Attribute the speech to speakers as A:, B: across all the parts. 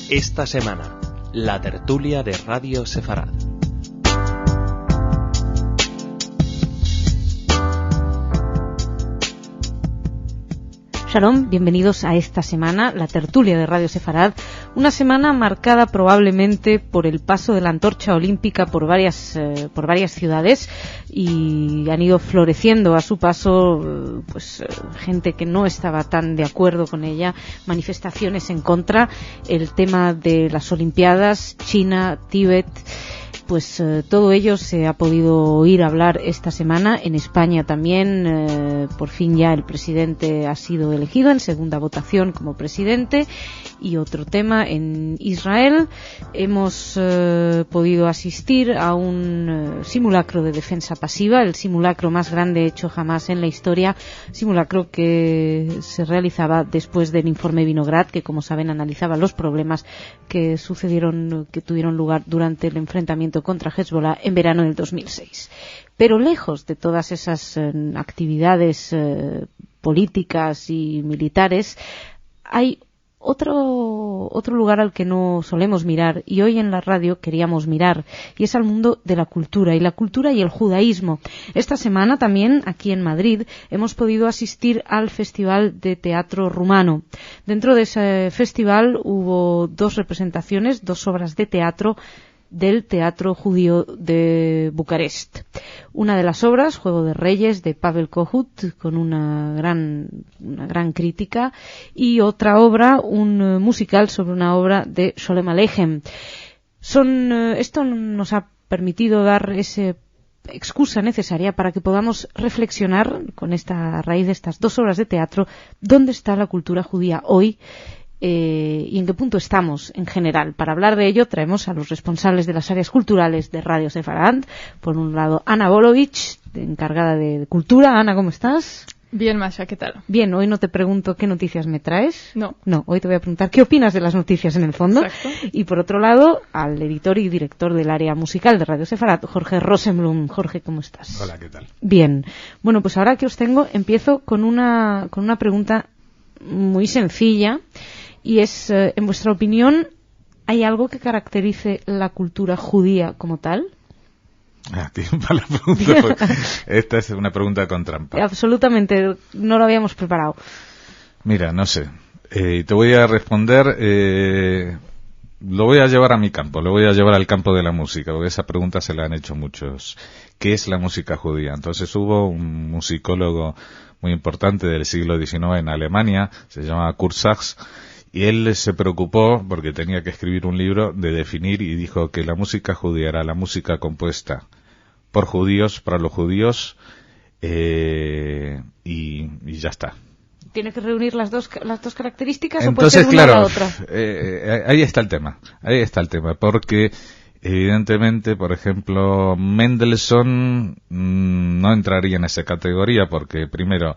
A: Esta semana, la tertulia de Radio Sefarad.
B: Shalom, bienvenidos a esta semana, la tertulia de Radio Sefarad, una semana marcada probablemente por el paso de la antorcha olímpica por varias ciudades, y han ido floreciendo a su paso gente que no estaba tan de acuerdo con ella, manifestaciones en contra, el tema de las Olimpiadas, China, Tíbet. Todo ello se ha podido oír hablar esta semana. En España también, por fin ya el presidente ha sido elegido en segunda votación como presidente. Y otro tema, en Israel hemos podido asistir a un simulacro de defensa pasiva, el simulacro más grande hecho jamás en la historia, simulacro que se realizaba después del informe Vinograd, que como saben analizaba los problemas que tuvieron lugar durante el enfrentamiento contra Hezbollah en verano del 2006. Pero lejos de todas esas actividades políticas y militares, hay otro lugar al que no solemos mirar, y hoy en la radio queríamos mirar, y es al mundo de la cultura y el judaísmo. Esta semana también, aquí en Madrid, hemos podido asistir al Festival de Teatro Rumano. Dentro de ese festival hubo dos representaciones, dos obras de teatro del teatro judío de Bucarest. Una de las obras, Juego de Reyes, de Pavel Kohut, con una gran crítica, y otra obra, un musical sobre una obra de Sholem Aleichem. Esto nos ha permitido dar esa excusa necesaria para que podamos reflexionar, con esta raíz de estas dos obras de teatro, dónde está la cultura judía hoy, y en qué punto estamos en general. Para hablar de ello traemos a los responsables de las áreas culturales de Radio Sefarad. Por un lado, Ana Bolovich, encargada de cultura. Ana, ¿cómo estás?
C: Bien, Masha, ¿qué tal?
B: Bien, hoy no te pregunto qué noticias me traes.
C: No,
B: hoy te voy a preguntar qué opinas de las noticias en el fondo.
C: Exacto.
B: Y por otro lado, al editor y director del área musical de Radio Sefarad, Jorge Rosenblum. Jorge, ¿cómo estás?
D: Hola, ¿qué tal?
B: Bien. Bueno, pues ahora que os tengo, empiezo con una pregunta muy sencilla. Y es, en vuestra opinión, ¿hay algo que caracterice la cultura judía como tal?
D: Tiempo la pregunta. Esta es una pregunta con trampa.
B: Absolutamente, no lo habíamos preparado.
D: Mira, no sé. Te voy a responder. Lo voy a llevar a mi campo, lo voy a llevar al campo de la música, porque esa pregunta se la han hecho muchos. ¿Qué es la música judía? Entonces hubo un musicólogo muy importante del siglo XIX en Alemania, se llamaba Kurt Sachs, y él se preocupó, porque tenía que escribir un libro, de definir, y dijo que la música judía era la música compuesta por judíos, para los judíos, y ya está.
B: ¿Tiene que reunir las dos características?
D: Entonces,
B: o puede ser una o la otra?
D: Ahí está el tema, porque evidentemente, por ejemplo, Mendelssohn no entraría en esa categoría, porque primero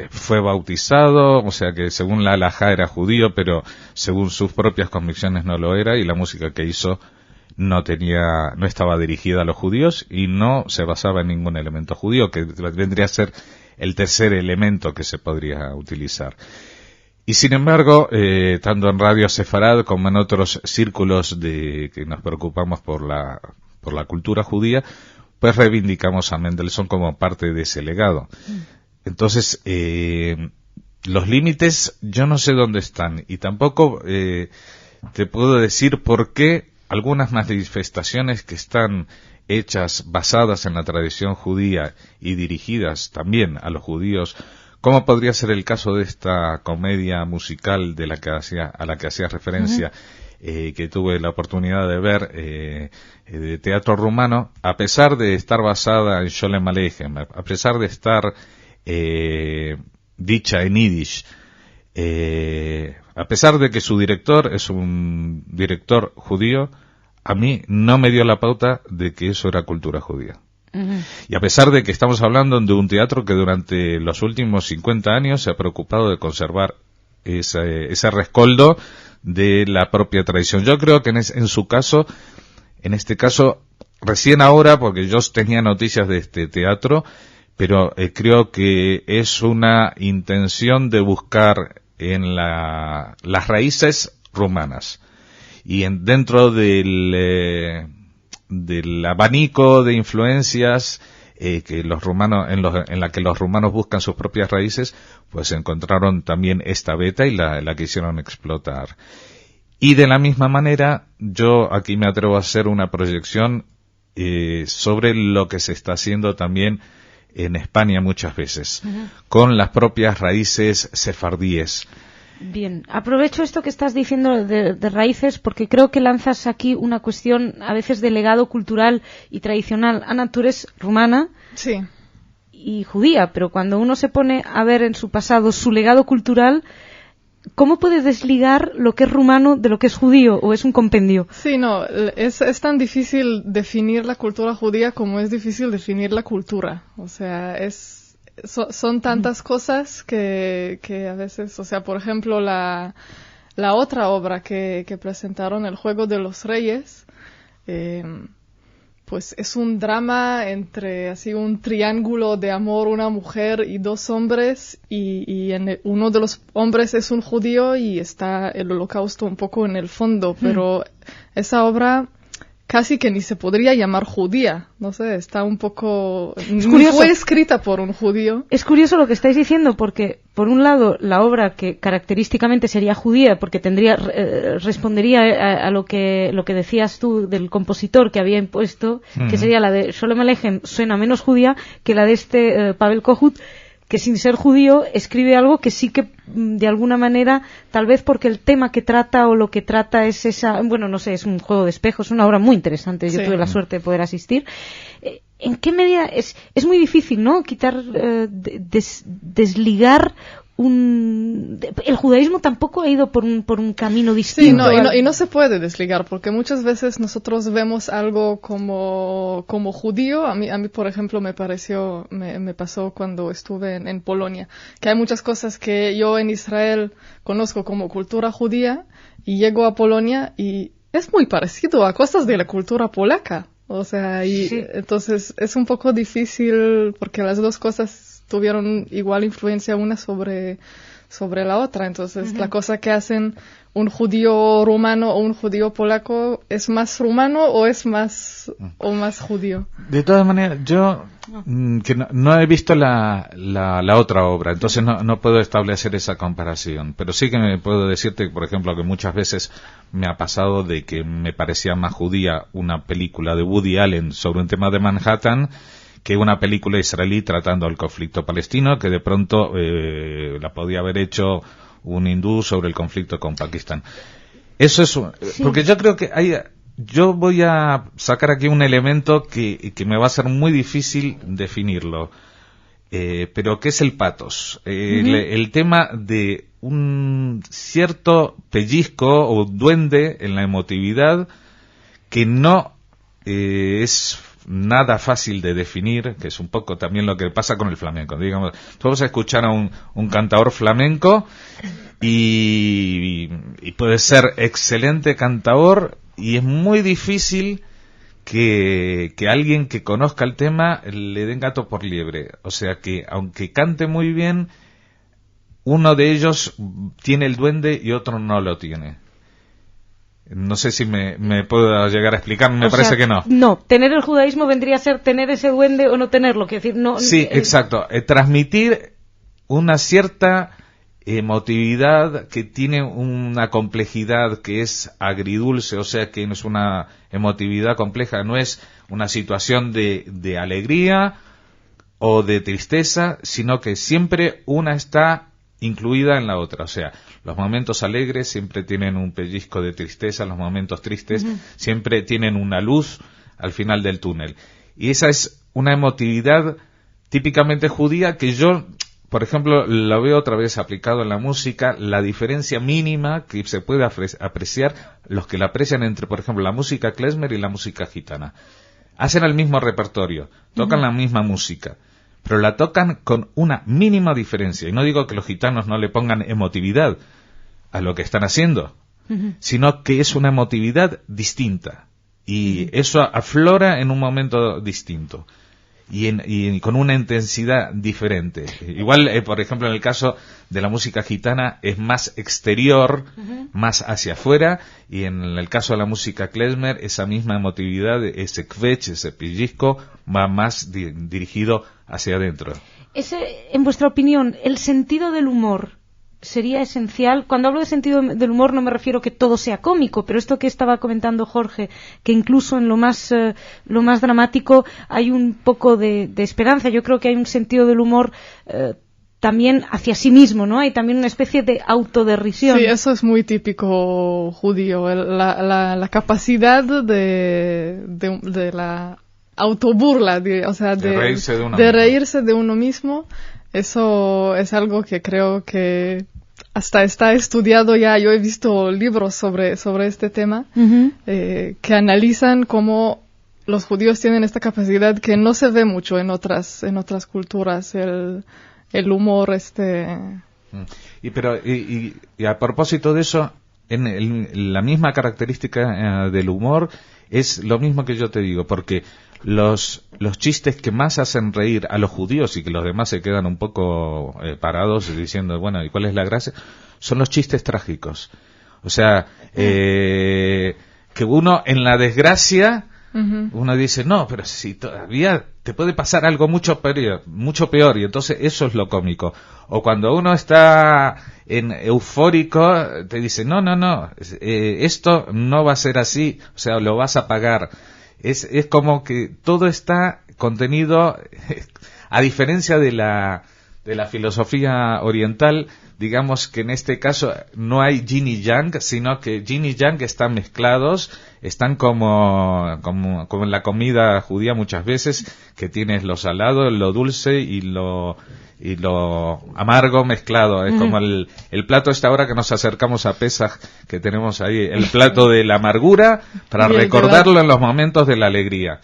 D: fue bautizado, o sea que según la halajá era judío, pero según sus propias convicciones no lo era, y la música que hizo no estaba dirigida a los judíos y no se basaba en ningún elemento judío, que vendría a ser el tercer elemento que se podría utilizar. Y sin embargo, tanto en Radio Sefarad como en otros círculos que nos preocupamos por la cultura judía, pues reivindicamos a Mendelssohn como parte de ese legado. Entonces, los límites yo no sé dónde están, y tampoco te puedo decir por qué algunas manifestaciones que están hechas basadas en la tradición judía y dirigidas también a los judíos, como podría ser el caso de esta comedia musical a la que hacía referencia, que tuve la oportunidad de ver, de teatro rumano, a pesar de estar basada en Sholem Aleichem, a pesar de estar dicha en Yiddish, a pesar de que su director es un director judío, a mí no me dio la pauta de que eso era cultura judía. Y a pesar de que estamos hablando de un teatro que durante los últimos 50 años se ha preocupado de conservar ese rescoldo de la propia tradición. Yo creo que en este caso, recién ahora, porque yo tenía noticias de este teatro, pero creo que es una intención de buscar en las raíces rumanas. Y dentro del abanico de influencias que los rumanos, en la que los rumanos buscan sus propias raíces, pues encontraron también esta beta y la quisieron explotar. Y de la misma manera, yo aquí me atrevo a hacer una proyección sobre lo que se está haciendo también en España muchas veces, con las propias raíces sefardíes.
B: Bien, aprovecho esto que estás diciendo de raíces porque creo que lanzas aquí una cuestión a veces de legado cultural y tradicional. Ana, tú eres rumana
C: sí.
B: y judía, pero cuando uno se pone a ver en su pasado su legado cultural, ¿cómo puede desligar lo que es rumano de lo que es judío o es un compendio?
C: Sí, no, es tan difícil definir la cultura judía como es difícil definir la cultura. O sea, son tantas cosas que a veces, o sea, por ejemplo, la otra obra que presentaron, El Juego de los Reyes, pues es un drama entre así un triángulo de amor, una mujer y dos hombres, y uno de los hombres es un judío y está el holocausto un poco en el fondo, pero esa obra casi que ni se podría llamar judía, no sé, está un poco... Ni fue escrita por un judío.
B: Es curioso lo que estáis diciendo, porque por un lado la obra que característicamente sería judía, porque respondería a lo que decías tú del compositor que había impuesto, que sería la de Sholem Aleichem, suena menos judía que la de Pavel Kohut, que sin ser judío escribe algo que sí que de alguna manera, tal vez porque el tema que trata o lo que trata es esa, bueno, no sé, es un juego de espejos, una obra muy interesante, yo tuve la suerte de poder asistir. ¿En qué medida es muy difícil, ¿no? Quitar, desligar el judaísmo tampoco ha ido por un camino distinto.
C: Sí, y no se puede desligar, porque muchas veces nosotros vemos algo como judío. A mí, por ejemplo, me pasó cuando estuve en Polonia, que hay muchas cosas que yo en Israel conozco como cultura judía, y llego a Polonia y es muy parecido a cosas de la cultura polaca. O sea, entonces es un poco difícil porque las dos cosas tuvieron igual influencia una sobre la otra. Entonces, la cosa que hacen un judío rumano o un judío polaco, ¿es más rumano o es más judío?
D: De todas maneras, yo que no he visto la otra obra, entonces no puedo establecer esa comparación, pero sí que me puedo decirte, por ejemplo, que muchas veces me ha pasado de que me parecía más judía una película de Woody Allen sobre un tema de Manhattan que una película israelí tratando el conflicto palestino, que de pronto la podía haber hecho un hindú sobre el conflicto con Pakistán. Eso es porque yo creo que yo voy a sacar aquí un elemento que me va a ser muy difícil definirlo, pero que es el patos, el tema de un cierto pellizco o duende en la emotividad que no es nada fácil de definir, que es un poco también lo que pasa con el flamenco. Digamos, tú vas a escuchar a un cantador flamenco y puede ser excelente cantador, y es muy difícil que alguien que conozca el tema le den gato por liebre. O sea que, aunque cante muy bien, uno de ellos tiene el duende y otro no lo tiene. No sé si me puedo llegar a explicar, me parece que no.
B: No, tener el judaísmo vendría a ser tener ese duende o no tenerlo, quiero decir, no.
D: Sí, exacto, transmitir una cierta emotividad que tiene una complejidad que es agridulce, o sea que no es una emotividad compleja, no es una situación de alegría o de tristeza, sino que siempre una está incluida en la otra. O sea, los momentos alegres siempre tienen un pellizco de tristeza, los momentos tristes siempre tienen una luz al final del túnel. Y esa es una emotividad típicamente judía que yo, por ejemplo, la veo otra vez aplicado en la música, la diferencia mínima que se puede apreciar, los que la aprecian entre, por ejemplo, la música klezmer y la música gitana. Hacen el mismo repertorio, tocan la misma música, pero la tocan con una mínima diferencia. Y no digo que los gitanos no le pongan emotividad a lo que están haciendo, sino que es una emotividad distinta. Y eso aflora en un momento distinto. y con una intensidad diferente. Igual, por ejemplo, en el caso de la música gitana es más exterior, más hacia afuera, y en el caso de la música klezmer, esa misma emotividad, ese kvetch, ese pellizco, va más dirigido hacia adentro.
B: En vuestra opinión, el sentido del humor sería esencial. Cuando hablo de sentido del humor no me refiero que todo sea cómico, pero esto que estaba comentando Jorge, que incluso en lo más dramático hay un poco de esperanza. Yo creo que hay un sentido del humor también hacia sí mismo, ¿no? Hay también una especie de autoderrisión.
C: Sí, eso es muy típico judío, la capacidad de la autoburla, o sea, de reírse de uno mismo. Eso es algo que creo que hasta está estudiado ya. Yo he visto libros sobre este tema que analizan cómo los judíos tienen esta capacidad que no se ve mucho en otras culturas, el humor
D: Y a propósito de eso, la misma característica del humor es lo mismo que yo te digo, porque los chistes que más hacen reír a los judíos y que los demás se quedan un poco parados diciendo, bueno, ¿y cuál es la gracia? Son los chistes trágicos. O sea, que uno en la desgracia, uno dice, no, pero si todavía te puede pasar algo mucho peor, y entonces eso es lo cómico. O cuando uno está eufórico, te dice, no, esto no va a ser así, o sea, lo vas a pagar. Es como que todo está contenido, a diferencia de la filosofía oriental, digamos que en este caso no hay yin y yang, sino que yin y yang están mezclados, están como en la comida judía muchas veces, que tienes lo salado, lo dulce y lo amargo mezclado. Es como el plato esta hora que nos acercamos a Pesaj, que tenemos ahí el plato de la amargura para recordarlo en los momentos de la alegría.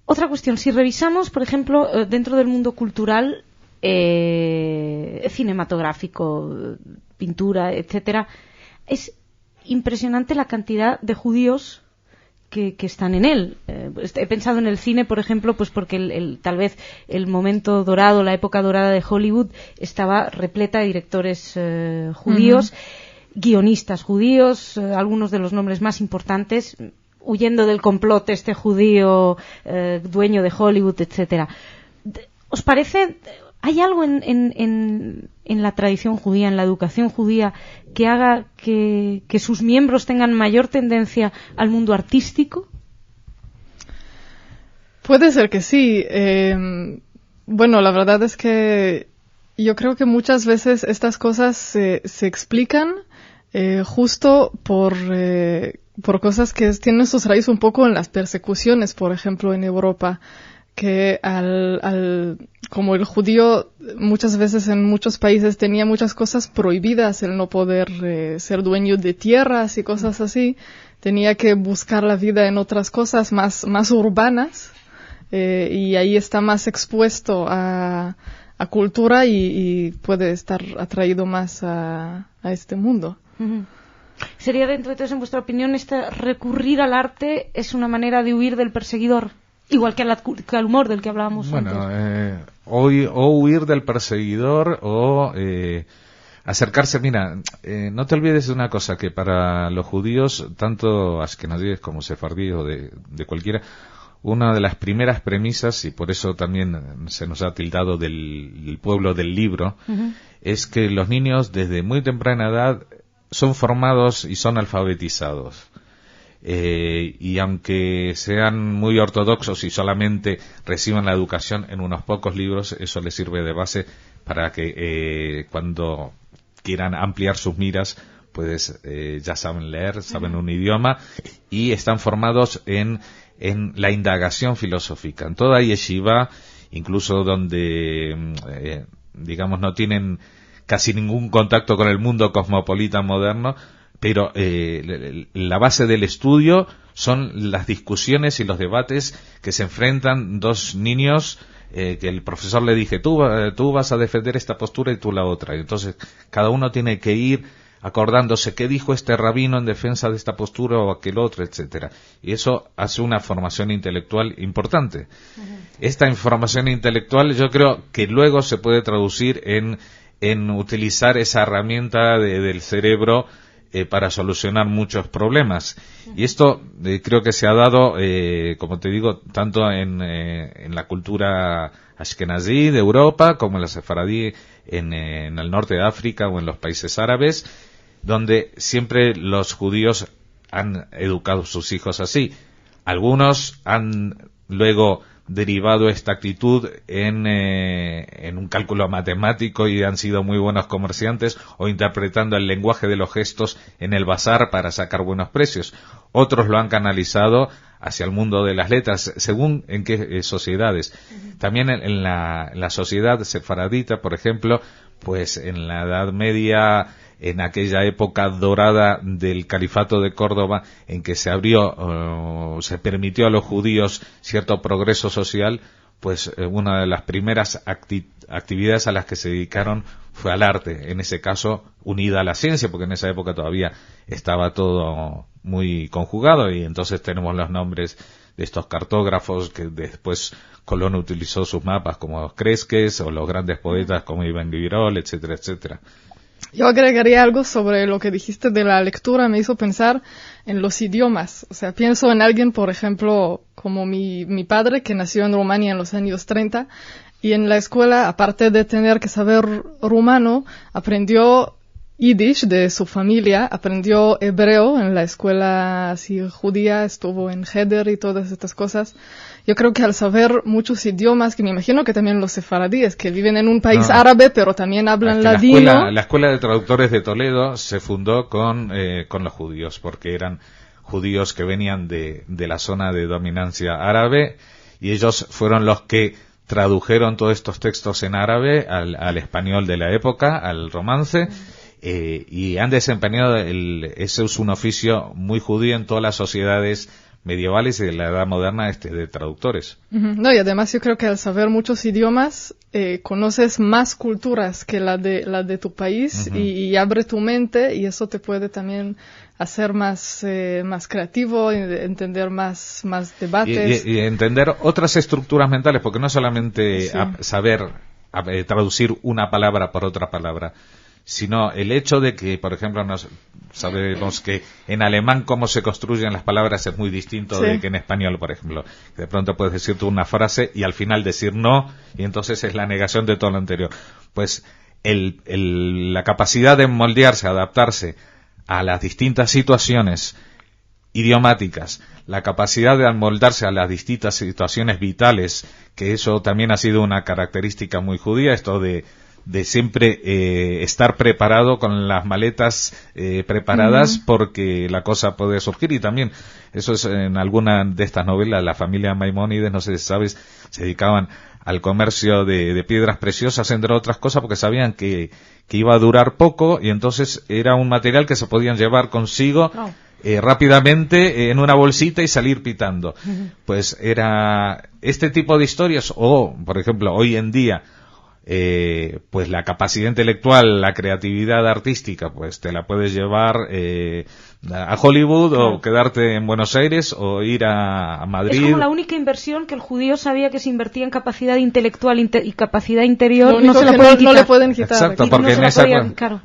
B: Otra cuestión, si revisamos, por ejemplo, dentro del mundo cultural, cinematográfico, pintura, etcétera, es impresionante la cantidad de judíos que están en él. He pensado en el cine, por ejemplo, pues porque tal vez el momento dorado, la época dorada de Hollywood estaba repleta de directores judíos, guionistas judíos, algunos de los nombres más importantes, huyendo del complot este judío dueño de Hollywood, etcétera. ¿Os parece? ¿Hay algo en la tradición judía, en la educación judía, que haga que sus miembros tengan mayor tendencia al mundo artístico?
C: Puede ser que sí. Bueno, la verdad es que yo creo que muchas veces estas cosas se explican justo por cosas que tienen sus raíces un poco en las persecuciones, por ejemplo, en Europa. Que como el judío muchas veces en muchos países tenía muchas cosas prohibidas, el no poder ser dueño de tierras y cosas así, tenía que buscar la vida en otras cosas más urbanas, y ahí está más expuesto a cultura y puede estar atraído más a este mundo.
B: ¿Sería dentro de todo, en vuestra opinión, recurrir al arte es una manera de huir del perseguidor? Igual que al humor del que hablábamos antes.
D: O huir del perseguidor o acercarse. Mira, no te olvides de una cosa, que para los judíos, tanto ashkenazíes como sefardíes o de cualquiera, una de las primeras premisas, y por eso también se nos ha tildado del pueblo del libro, es que los niños desde muy temprana edad son formados y son alfabetizados. Y aunque sean muy ortodoxos y solamente reciban la educación en unos pocos libros, eso les sirve de base para que cuando quieran ampliar sus miras, pues ya saben leer, saben un idioma y están formados en la indagación filosófica. En toda yeshiva, incluso donde digamos no tienen casi ningún contacto con el mundo cosmopolita moderno, pero la base del estudio son las discusiones y los debates que se enfrentan dos niños, que el profesor le dije, tú vas a defender esta postura y tú la otra. Y entonces cada uno tiene que ir acordándose qué dijo este rabino en defensa de esta postura o aquel otro, etcétera. Y eso hace una formación intelectual importante. Esta información intelectual yo creo que luego se puede traducir en utilizar esa herramienta del cerebro para solucionar muchos problemas. Y esto creo que se ha dado, como te digo, tanto en la cultura ashkenazí de Europa como en la sefaradí en el norte de África o en los países árabes, donde siempre los judíos han educado a sus hijos así. Algunos han luego derivado esta actitud en un cálculo matemático y han sido muy buenos comerciantes, o interpretando el lenguaje de los gestos en el bazar para sacar buenos precios. Otros lo han canalizado hacia el mundo de las letras, según en qué sociedades. También en la sociedad sefaradita, por ejemplo, pues en la Edad Media, en aquella época dorada del Califato de Córdoba, en que se abrió, se permitió a los judíos cierto progreso social, pues una de las primeras actividades a las que se dedicaron fue al arte, en ese caso unida a la ciencia, porque en esa época todavía estaba todo muy conjugado, y entonces tenemos los nombres de estos cartógrafos que después Colón utilizó sus mapas, como los Cresques, o los grandes poetas como Ibn Gibirol, etcétera, etcétera.
C: Yo agregaría algo sobre lo que dijiste de la lectura. Me hizo pensar en los idiomas. O sea, pienso en alguien, por ejemplo, como mi padre, que nació en Rumania en los años 30, y en la escuela, aparte de tener que saber rumano, aprendió Yiddish de su familia, aprendió hebreo en la escuela así judía, estuvo en Heder y todas estas cosas. Yo creo que al saber muchos idiomas, que me imagino que también los sefaradíes, que viven en un país árabe, pero también hablan ladino.
D: La escuela de traductores de Toledo se fundó con los judíos, porque eran judíos que venían de la zona de dominancia árabe, y ellos fueron los que tradujeron todos estos textos en árabe al español de la época, al romance. Y han desempeñado ese es un oficio muy judío en todas las sociedades medievales y de la edad moderna de traductores.
C: No, y además yo creo que al saber muchos idiomas conoces más culturas que la de tu país, y abre tu mente, y eso te puede también hacer más creativo, entender más debates
D: y entender otras estructuras mentales, porque no solamente saber traducir una palabra por otra palabra, sino el hecho de que, por ejemplo, sabemos que en alemán cómo se construyen las palabras es muy distinto de que en español, por ejemplo. De pronto puedes decir tú una frase y al final decir no, y entonces es la negación de todo lo anterior. Pues la capacidad de moldearse, adaptarse a las distintas situaciones idiomáticas, la capacidad de amoldarse a las distintas situaciones vitales, que eso también ha sido una característica muy judía, esto de siempre estar preparado con las maletas preparadas porque la cosa puede surgir. Y también eso es en alguna de estas novelas, la familia Maimónides, no sé si sabes, se dedicaban al comercio de piedras preciosas, entre otras cosas, porque sabían que iba a durar poco, y entonces era un material que se podían llevar consigo rápidamente en una bolsita y salir pitando. Pues era este tipo de historias, o por ejemplo hoy en día pues la capacidad intelectual, la creatividad artística, pues te la puedes llevar a Hollywood, o quedarte en Buenos Aires, o ir a Madrid.
B: Es como la única inversión que el judío sabía que se invertía en capacidad intelectual y capacidad interior, no se la pueden quitar.
C: No le pueden quitar.
D: Exacto, porque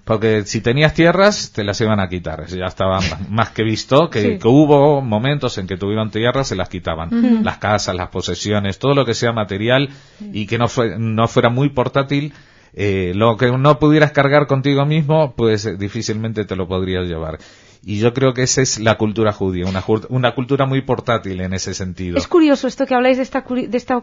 D: porque si tenías tierras te las iban a quitar. Ya estaba más que visto que hubo momentos en que tuvieron tierras, se las quitaban. Las casas, las posesiones, todo lo que sea material y que no fuera muy portátil, lo que no pudieras cargar contigo mismo, pues difícilmente te lo podrías llevar. Y yo creo que esa es la cultura judía, una cultura muy portátil en ese sentido.
B: Es curioso esto que habláis de esta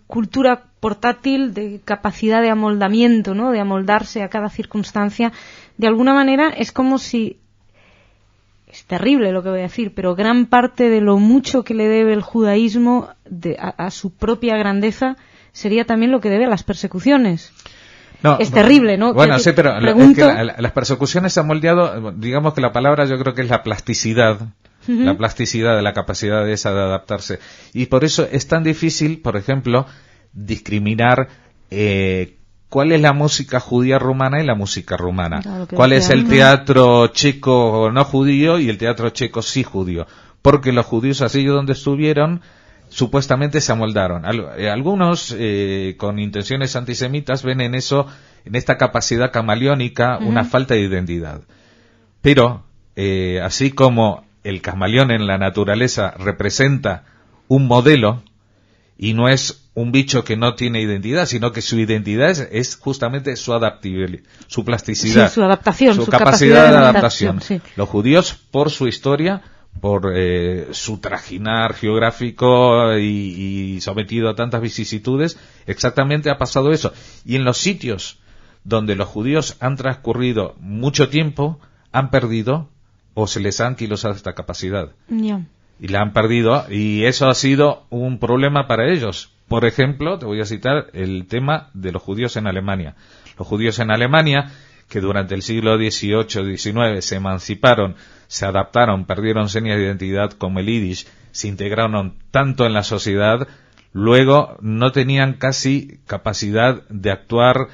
B: cultura portátil, de capacidad de amoldamiento, ¿no? De amoldarse a cada circunstancia. De alguna manera es como si, es terrible lo que voy a decir, pero gran parte de lo mucho que le debe el judaísmo a su propia grandeza sería también lo que debe a las persecuciones. No, es terrible, ¿no?
D: Bueno, sí, pero es que las persecuciones se han moldeado, digamos que la palabra yo creo que es la plasticidad, la plasticidad de la capacidad de esa de adaptarse. Y por eso es tan difícil, por ejemplo, discriminar ¿cuál es la música judía rumana y la música rumana?
B: Claro,
D: ¿Cuál es el teatro checo no judío y el teatro checo sí judío? Porque los judíos así donde estuvieron supuestamente se amoldaron. Algunos con intenciones antisemitas ven en eso, en esta capacidad camaleónica, una falta de identidad. Pero así como el camaleón en la naturaleza representa un modelo y no es un bicho que no tiene identidad, sino que su identidad es justamente su adaptabilidad, su plasticidad,
B: sí, su adaptación,
D: su capacidad de adaptación.
B: Sí.
D: Los judíos, por su historia, por su trajinar geográfico y sometido a tantas vicisitudes, exactamente ha pasado eso. Y en los sitios donde los judíos han transcurrido mucho tiempo, han perdido o se les ha anquilosado esta capacidad.
B: Yeah.
D: Y la han perdido, y eso ha sido un problema para ellos. Por ejemplo, te voy a citar el tema de los judíos en Alemania. Los judíos en Alemania, que durante el siglo XVIII-XIX se emanciparon, se adaptaron, perdieron señas de identidad como el yiddish, se integraron tanto en la sociedad, luego no tenían casi capacidad de actuar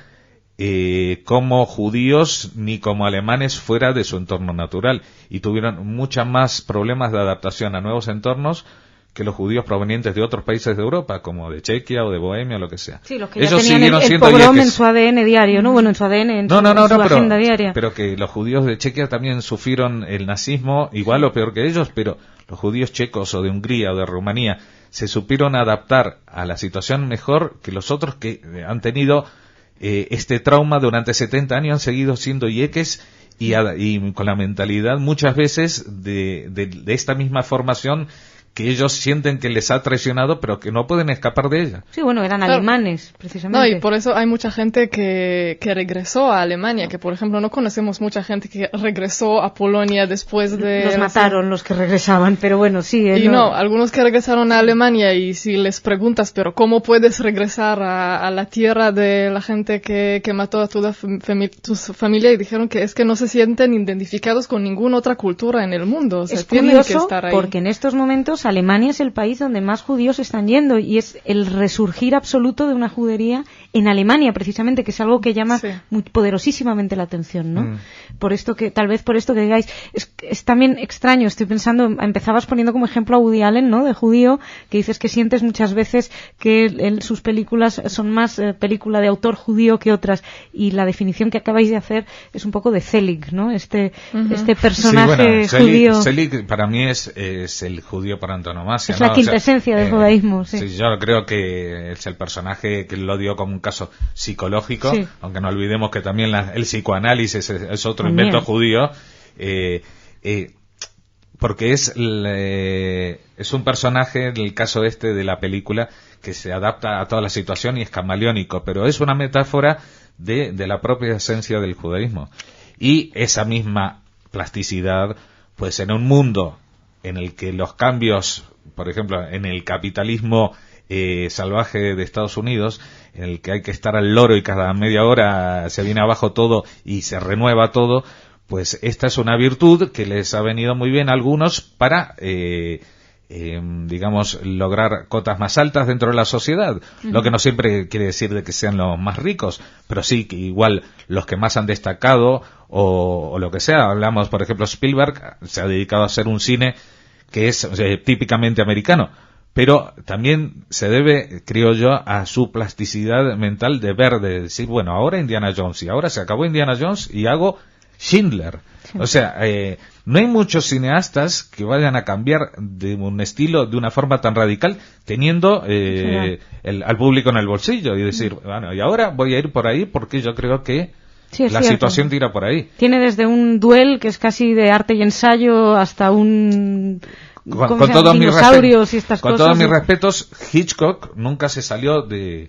D: como judíos ni como alemanes fuera de su entorno natural, y tuvieron muchos más problemas de adaptación a nuevos entornos que los judíos provenientes de otros países de Europa, como de Chequia o de Bohemia o lo que sea.
B: Sí, los que
D: ellos
B: ya tenían
D: siguieron
B: el
D: siendo
B: pogrom
D: yeques
B: en su ADN diario, ¿no? Bueno, en su ADN, en su agenda diaria.
D: Pero que los judíos de Chequia también sufrieron el nazismo, igual o peor que ellos, pero los judíos checos o de Hungría o de Rumanía se supieron adaptar a la situación mejor que los otros que han tenido este trauma durante 70 años, han seguido siendo yeques y con la mentalidad muchas veces de esta misma formación que ellos sienten que les ha traicionado, pero que no pueden escapar de ella.
B: Sí, bueno, eran alemanes, precisamente.
C: No, y por eso hay mucha gente que regresó a Alemania, que por ejemplo no conocemos mucha gente que regresó a Polonia después de...
B: Los mataron los que regresaban, pero bueno, sí.
C: Y no, algunos que regresaron a Alemania, y si les preguntas, pero ¿cómo puedes regresar a la tierra de la gente que mató a tu familia? Y dijeron que es que no se sienten identificados con ninguna otra cultura en el mundo. O sea,
B: es
C: tienen
B: curioso
C: que estar ahí.
B: Porque en estos momentos Alemania es el país donde más judíos están yendo, y es el resurgir absoluto de una judería en Alemania, precisamente, que es algo que llama muy poderosísimamente la atención, ¿no? Tal vez por esto que digáis, es también extraño. Estoy pensando, empezabas poniendo como ejemplo a Woody Allen, ¿no? De judío, que dices que sientes muchas veces que sus películas son más película de autor judío que otras, y la definición que acabáis de hacer es un poco de Zelig, ¿no? Este personaje judío.
D: Zelig para mí es el judío por antonomasia.
B: Es la quintesencia del judaísmo, sí.
D: Sí, yo creo que es el personaje que lo dio como un caso psicológico, aunque no olvidemos que también el psicoanálisis es otro invento judío, porque es un personaje, en el caso de la película, que se adapta a toda la situación y es camaleónico, pero es una metáfora de la propia esencia del judaísmo. Y esa misma plasticidad, pues en un mundo en el que los cambios, por ejemplo, en el capitalismo salvaje de Estados Unidos, en el que hay que estar al loro y cada media hora se viene abajo todo y se renueva todo, pues esta es una virtud que les ha venido muy bien a algunos para, digamos, lograr cotas más altas dentro de la sociedad, lo que no siempre quiere decir de que sean los más ricos, pero sí que igual los que más han destacado o lo que sea. Hablamos, por ejemplo, Spielberg se ha dedicado a hacer un cine que es típicamente americano, pero también se debe, creo yo, a su plasticidad mental de ver, de decir, bueno, ahora Indiana Jones, y ahora se acabó Indiana Jones y hago Schindler. O sea, no hay muchos cineastas que vayan a cambiar de un estilo de una forma tan radical, teniendo al público en el bolsillo y decir, bueno, y ahora voy a ir por ahí porque yo creo que la situación tira por ahí.
B: Tiene desde un duel que es casi de arte y ensayo hasta un...
D: Con todos mis respetos, Hitchcock nunca se salió de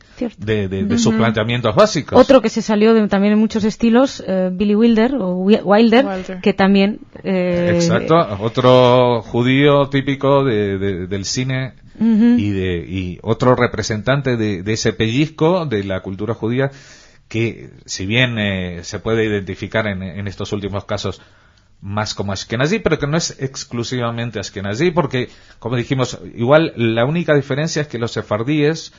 D: sus planteamientos básicos.
B: Otro que se salió también en muchos estilos, Billy Wilder, que también...
D: Exacto, otro judío típico del cine y otro representante de ese pellizco de la cultura judía que, si bien se puede identificar en estos últimos casos más como Ashkenazí, pero que no es exclusivamente Ashkenazí, porque, como dijimos, igual la única diferencia es que los sefardíes,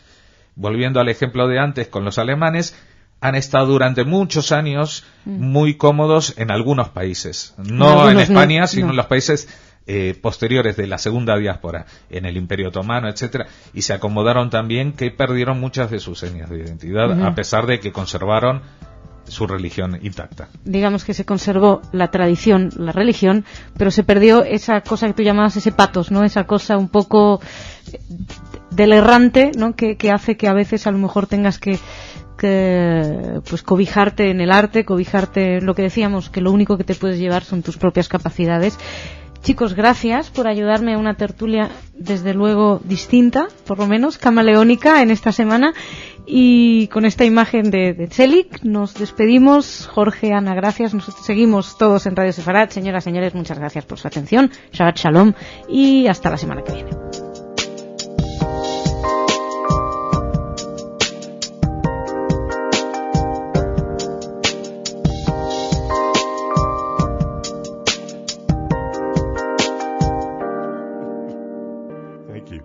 D: volviendo al ejemplo de antes con los alemanes, han estado durante muchos años muy cómodos en algunos países. No en España, sino en los países posteriores de la segunda diáspora, en el Imperio Otomano, etcétera, y se acomodaron también, que perdieron muchas de sus señas de identidad, a pesar de que conservaron su religión intacta.
B: Digamos que se conservó la tradición, la religión, pero se perdió esa cosa que tú llamabas ese patos, ¿no? Esa cosa un poco del errante, ¿no? Que hace que a veces a lo mejor tengas que pues cobijarte en el arte, cobijarte en lo que decíamos, que lo único que te puedes llevar son tus propias capacidades. Chicos, gracias por ayudarme a una tertulia, desde luego distinta, por lo menos camaleónica en esta semana. Y con esta imagen de Tzelik nos despedimos. Jorge, Ana, gracias. Nosotros seguimos todos en Radio Sefarad. Señoras, señores, muchas gracias por su atención. Shabbat Shalom y hasta la semana que viene.
E: Thank you.